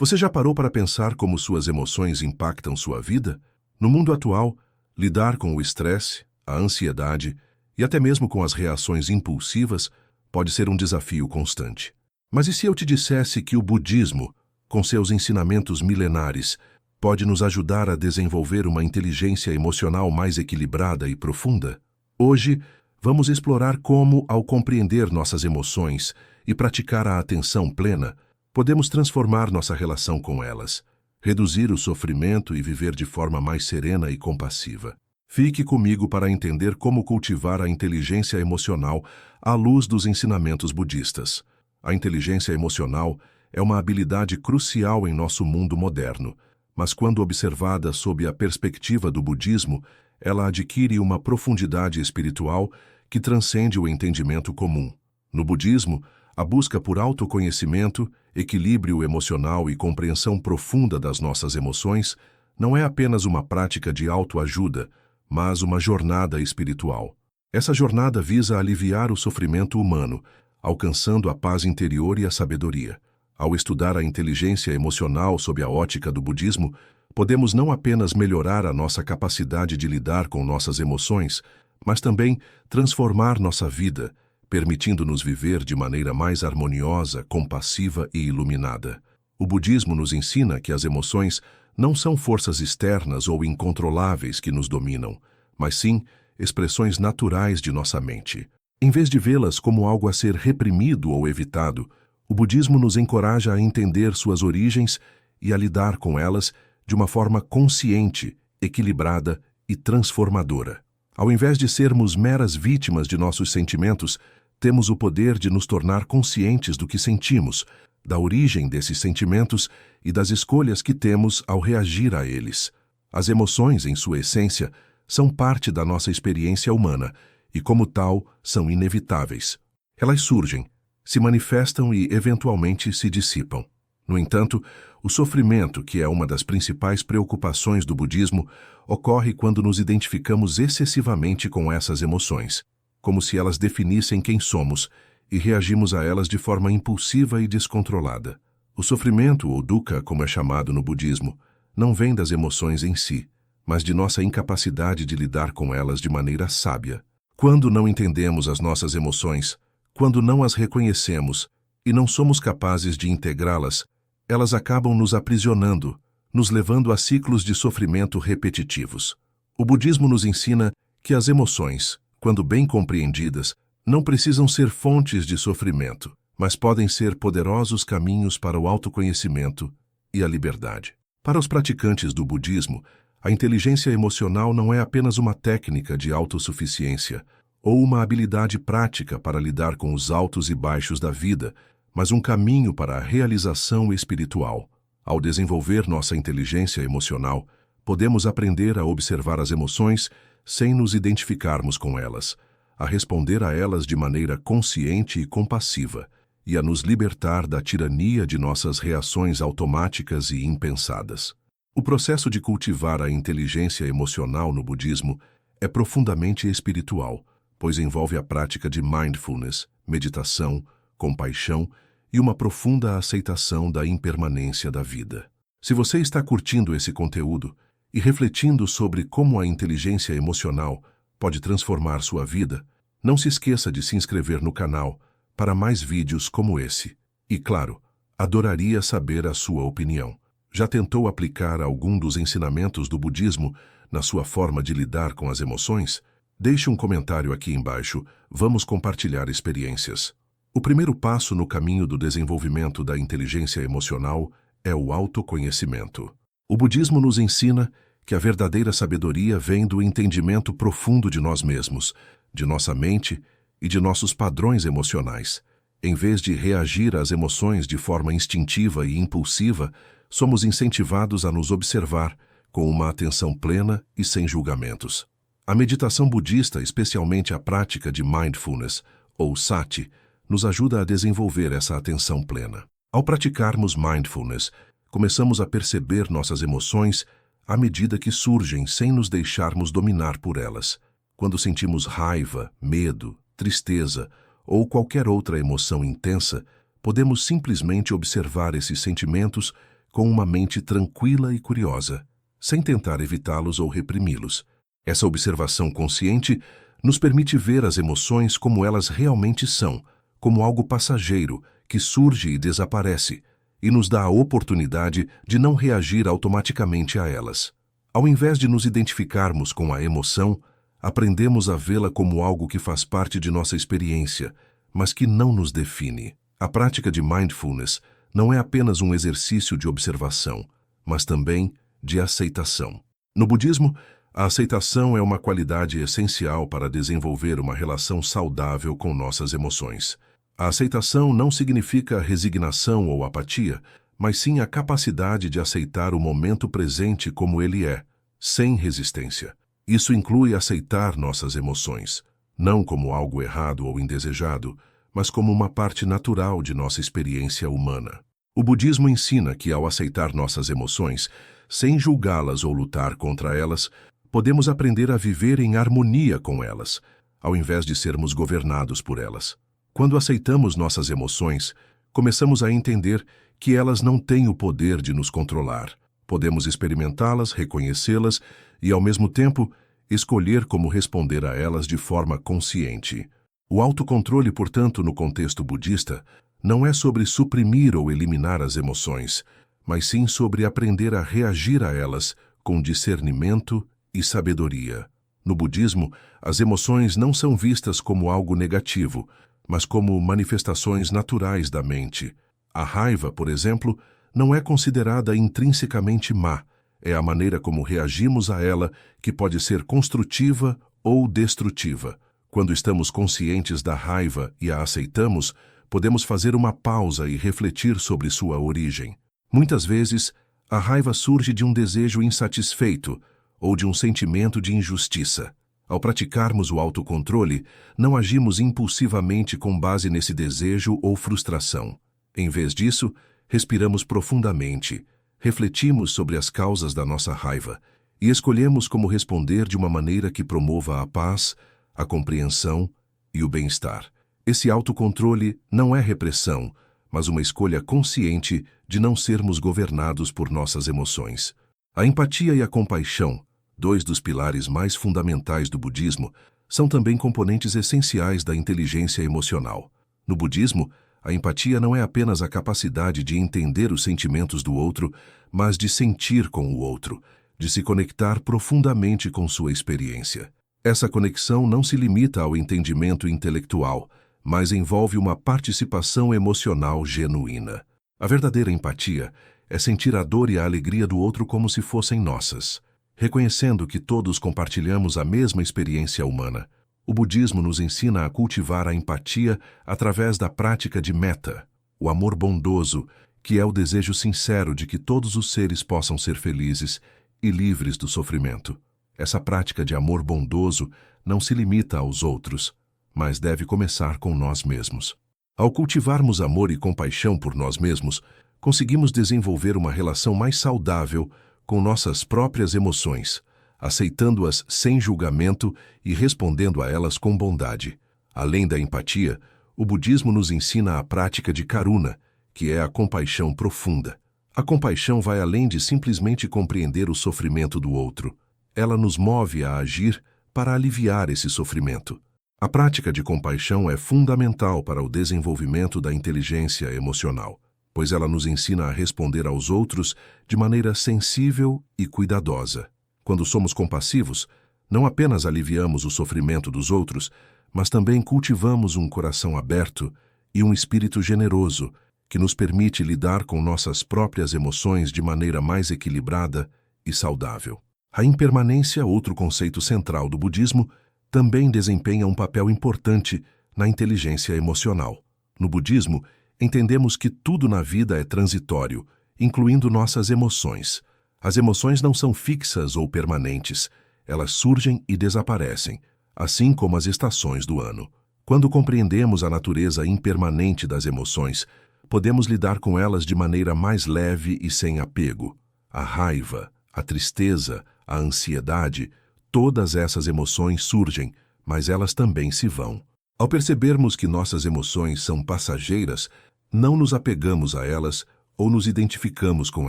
Você já parou para pensar como suas emoções impactam sua vida? No mundo atual, lidar com o estresse, a ansiedade e até mesmo com as reações impulsivas pode ser um desafio constante. Mas e se eu te dissesse que o budismo, com seus ensinamentos milenares, pode nos ajudar a desenvolver uma inteligência emocional mais equilibrada e profunda? Hoje, vamos explorar como, ao compreender nossas emoções e praticar a atenção plena, podemos transformar nossa relação com elas, reduzir o sofrimento e viver de forma mais serena e compassiva. Fique comigo para entender como cultivar a inteligência emocional à luz dos ensinamentos budistas. A inteligência emocional é uma habilidade crucial em nosso mundo moderno, mas quando observada sob a perspectiva do budismo, ela adquire uma profundidade espiritual que transcende o entendimento comum. No budismo, a busca por autoconhecimento, equilíbrio emocional e compreensão profunda das nossas emoções não é apenas uma prática de autoajuda, mas uma jornada espiritual. Essa jornada visa aliviar o sofrimento humano, alcançando a paz interior e a sabedoria. Ao estudar a inteligência emocional sob a ótica do budismo, podemos não apenas melhorar a nossa capacidade de lidar com nossas emoções, mas também transformar nossa vida, permitindo-nos viver de maneira mais harmoniosa, compassiva e iluminada. O budismo nos ensina que as emoções não são forças externas ou incontroláveis que nos dominam, mas sim expressões naturais de nossa mente. Em vez de vê-las como algo a ser reprimido ou evitado, o budismo nos encoraja a entender suas origens e a lidar com elas de uma forma consciente, equilibrada e transformadora. Ao invés de sermos meras vítimas de nossos sentimentos, temos o poder de nos tornar conscientes do que sentimos, da origem desses sentimentos e das escolhas que temos ao reagir a eles. As emoções, em sua essência, são parte da nossa experiência humana e, como tal, são inevitáveis. Elas surgem, se manifestam e, eventualmente, se dissipam. No entanto, o sofrimento, que é uma das principais preocupações do budismo, ocorre quando nos identificamos excessivamente com essas emoções, como se elas definissem quem somos, e reagimos a elas de forma impulsiva e descontrolada. O sofrimento, ou dukkha, como é chamado no budismo, não vem das emoções em si, mas de nossa incapacidade de lidar com elas de maneira sábia. Quando não entendemos as nossas emoções, quando não as reconhecemos e não somos capazes de integrá-las, elas acabam nos aprisionando, nos levando a ciclos de sofrimento repetitivos. O budismo nos ensina que as emoções, quando bem compreendidas, não precisam ser fontes de sofrimento, mas podem ser poderosos caminhos para o autoconhecimento e a liberdade. Para os praticantes do budismo, a inteligência emocional não é apenas uma técnica de autossuficiência ou uma habilidade prática para lidar com os altos e baixos da vida, mas um caminho para a realização espiritual. Ao desenvolver nossa inteligência emocional, podemos aprender a observar as emoções sem nos identificarmos com elas, a responder a elas de maneira consciente e compassiva, e a nos libertar da tirania de nossas reações automáticas e impensadas. O processo de cultivar a inteligência emocional no budismo é profundamente espiritual, pois envolve a prática de mindfulness, meditação, compaixão e uma profunda aceitação da impermanência da vida. Se você está curtindo esse conteúdo e refletindo sobre como a inteligência emocional pode transformar sua vida, não se esqueça de se inscrever no canal para mais vídeos como esse. E, claro, adoraria saber a sua opinião. Já tentou aplicar algum dos ensinamentos do budismo na sua forma de lidar com as emoções? Deixe um comentário aqui embaixo, vamos compartilhar experiências. O primeiro passo no caminho do desenvolvimento da inteligência emocional é o autoconhecimento. O budismo nos ensina que a verdadeira sabedoria vem do entendimento profundo de nós mesmos, de nossa mente e de nossos padrões emocionais. Em vez de reagir às emoções de forma instintiva e impulsiva, somos incentivados a nos observar com uma atenção plena e sem julgamentos. A meditação budista, especialmente a prática de mindfulness, ou sati, nos ajuda a desenvolver essa atenção plena. Ao praticarmos mindfulness, começamos a perceber nossas emoções à medida que surgem sem nos deixarmos dominar por elas. Quando sentimos raiva, medo, tristeza ou qualquer outra emoção intensa, podemos simplesmente observar esses sentimentos com uma mente tranquila e curiosa, sem tentar evitá-los ou reprimi-los. Essa observação consciente nos permite ver as emoções como elas realmente são, como algo passageiro que surge e desaparece, e nos dá a oportunidade de não reagir automaticamente a elas. Ao invés de nos identificarmos com a emoção, aprendemos a vê-la como algo que faz parte de nossa experiência, mas que não nos define. A prática de mindfulness não é apenas um exercício de observação, mas também de aceitação. No budismo, a aceitação é uma qualidade essencial para desenvolver uma relação saudável com nossas emoções. A aceitação não significa resignação ou apatia, mas sim a capacidade de aceitar o momento presente como ele é, sem resistência. Isso inclui aceitar nossas emoções, não como algo errado ou indesejado, mas como uma parte natural de nossa experiência humana. O budismo ensina que, ao aceitar nossas emoções, sem julgá-las ou lutar contra elas, podemos aprender a viver em harmonia com elas, ao invés de sermos governados por elas. Quando aceitamos nossas emoções, começamos a entender que elas não têm o poder de nos controlar. Podemos experimentá-las, reconhecê-las e, ao mesmo tempo, escolher como responder a elas de forma consciente. O autocontrole, portanto, no contexto budista, não é sobre suprimir ou eliminar as emoções, mas sim sobre aprender a reagir a elas com discernimento e sabedoria. No budismo, as emoções não são vistas como algo negativo, mas como manifestações naturais da mente. A raiva, por exemplo, não é considerada intrinsecamente má. É a maneira como reagimos a ela que pode ser construtiva ou destrutiva. Quando estamos conscientes da raiva e a aceitamos, podemos fazer uma pausa e refletir sobre sua origem. Muitas vezes, a raiva surge de um desejo insatisfeito ou de um sentimento de injustiça. Ao praticarmos o autocontrole, não agimos impulsivamente com base nesse desejo ou frustração. Em vez disso, respiramos profundamente, refletimos sobre as causas da nossa raiva e escolhemos como responder de uma maneira que promova a paz, a compreensão e o bem-estar. Esse autocontrole não é repressão, mas uma escolha consciente de não sermos governados por nossas emoções. A empatia e a compaixão, dois dos pilares mais fundamentais do budismo, são também componentes essenciais da inteligência emocional. No budismo, a empatia não é apenas a capacidade de entender os sentimentos do outro, mas de sentir com o outro, de se conectar profundamente com sua experiência. Essa conexão não se limita ao entendimento intelectual, mas envolve uma participação emocional genuína. A verdadeira empatia é sentir a dor e a alegria do outro como se fossem nossas. Reconhecendo que todos compartilhamos a mesma experiência humana, o budismo nos ensina a cultivar a empatia através da prática de metta, o amor bondoso, que é o desejo sincero de que todos os seres possam ser felizes e livres do sofrimento. Essa prática de amor bondoso não se limita aos outros, mas deve começar com nós mesmos. Ao cultivarmos amor e compaixão por nós mesmos, conseguimos desenvolver uma relação mais saudável com nossas próprias emoções, aceitando-as sem julgamento e respondendo a elas com bondade. Além da empatia, o budismo nos ensina a prática de karuna, que é a compaixão profunda. A compaixão vai além de simplesmente compreender o sofrimento do outro. Ela nos move a agir para aliviar esse sofrimento. A prática de compaixão é fundamental para o desenvolvimento da inteligência emocional, pois ela nos ensina a responder aos outros de maneira sensível e cuidadosa. Quando somos compassivos, não apenas aliviamos o sofrimento dos outros, mas também cultivamos um coração aberto e um espírito generoso que nos permite lidar com nossas próprias emoções de maneira mais equilibrada e saudável. A impermanência, outro conceito central do budismo, também desempenha um papel importante na inteligência emocional. No budismo, entendemos que tudo na vida é transitório, incluindo nossas emoções. As emoções não são fixas ou permanentes, elas surgem e desaparecem, assim como as estações do ano. Quando compreendemos a natureza impermanente das emoções, podemos lidar com elas de maneira mais leve e sem apego. A raiva, a tristeza, a ansiedade, todas essas emoções surgem, mas elas também se vão. Ao percebermos que nossas emoções são passageiras, não nos apegamos a elas ou nos identificamos com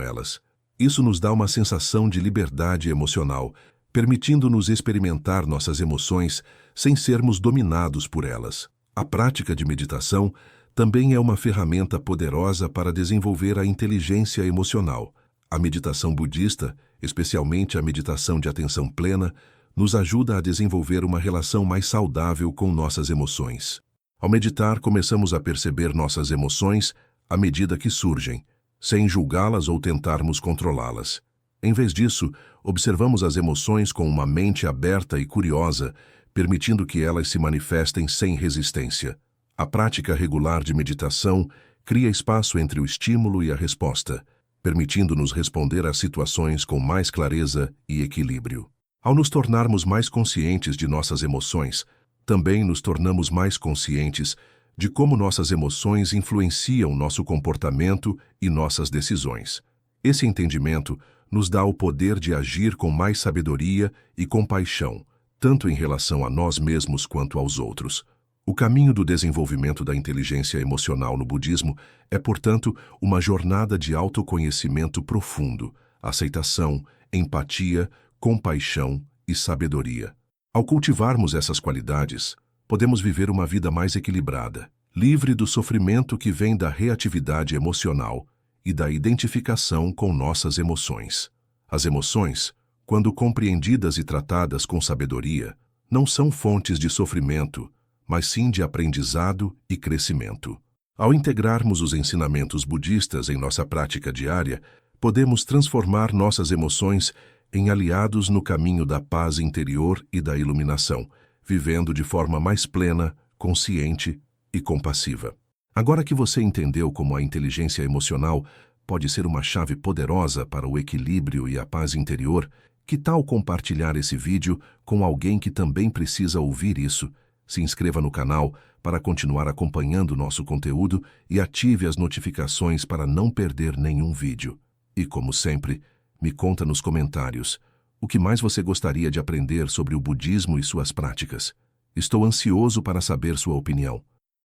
elas. Isso nos dá uma sensação de liberdade emocional, permitindo-nos experimentar nossas emoções sem sermos dominados por elas. A prática de meditação também é uma ferramenta poderosa para desenvolver a inteligência emocional. A meditação budista, especialmente a meditação de atenção plena, nos ajuda a desenvolver uma relação mais saudável com nossas emoções. Ao meditar, começamos a perceber nossas emoções à medida que surgem, sem julgá-las ou tentarmos controlá-las. Em vez disso, observamos as emoções com uma mente aberta e curiosa, permitindo que elas se manifestem sem resistência. A prática regular de meditação cria espaço entre o estímulo e a resposta, permitindo-nos responder às situações com mais clareza e equilíbrio. Ao nos tornarmos mais conscientes de nossas emoções, também nos tornamos mais conscientes de como nossas emoções influenciam nosso comportamento e nossas decisões. Esse entendimento nos dá o poder de agir com mais sabedoria e compaixão, tanto em relação a nós mesmos quanto aos outros. O caminho do desenvolvimento da inteligência emocional no budismo é, portanto, uma jornada de autoconhecimento profundo, aceitação, empatia, compaixão e sabedoria. Ao cultivarmos essas qualidades, podemos viver uma vida mais equilibrada, livre do sofrimento que vem da reatividade emocional e da identificação com nossas emoções. As emoções, quando compreendidas e tratadas com sabedoria, não são fontes de sofrimento, mas sim de aprendizado e crescimento. Ao integrarmos os ensinamentos budistas em nossa prática diária, podemos transformar nossas emoções em aliados no caminho da paz interior e da iluminação, vivendo de forma mais plena, consciente e compassiva. Agora que você entendeu como a inteligência emocional pode ser uma chave poderosa para o equilíbrio e a paz interior, que tal compartilhar esse vídeo com alguém que também precisa ouvir isso? Se inscreva no canal para continuar acompanhando nosso conteúdo e ative as notificações para não perder nenhum vídeo. E, como sempre, me conta nos comentários o que mais você gostaria de aprender sobre o budismo e suas práticas. Estou ansioso para saber sua opinião.